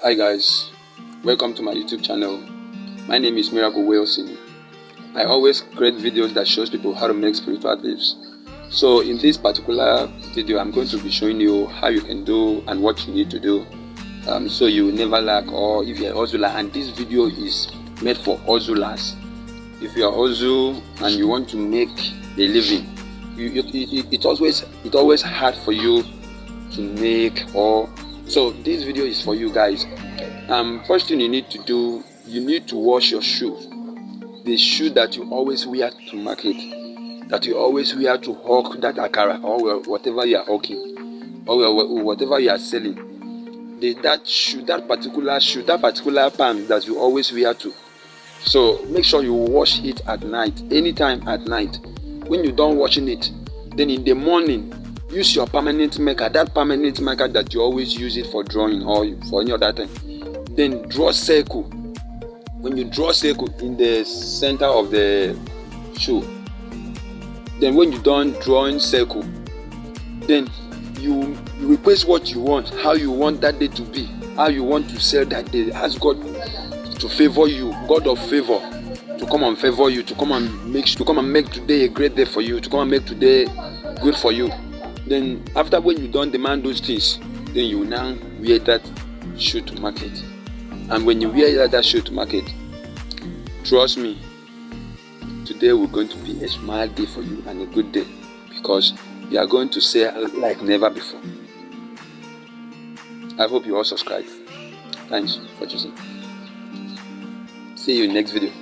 Hi guys, welcome to my YouTube channel. My name is Miracle Wilson. I always create videos that shows people how to make spiritual tips. So in this particular video, I'm going to be showing you how you can do and what you need to do so you will never lack, or if you're a hustler. And this video is made for hustlers. If you are hustle and you want to make a living, it's always hard for you to make. Or so this video is for you guys. First thing you need to do, you need to wash your shoes. The shoe that you always wear to market, that you always wear to hawk that akara or whatever you are hawking, or whatever you are selling. That particular palm that you always wear to. So make sure you wash it at night, anytime at night. When you done washing it, then in the morning, use your permanent marker, that permanent marker that you always use it for drawing or for any other thing. Then draw circle. When you draw circle in the center of the shoe, then when you done drawing circle, then you request what you want, how you want that day to be, how you want to sell that day. Ask God to favor you, God of favor, to come and favor you, to come and make today a great day for you, to come and make today good for you. Then after when you don't demand those things, then you now wear that shoe to market. And when you wear that shoe to market, trust me, today we're going to be a smile day for you and a good day, because you are going to sell like never before. I hope you all subscribe. Thanks for choosing. See you in next video.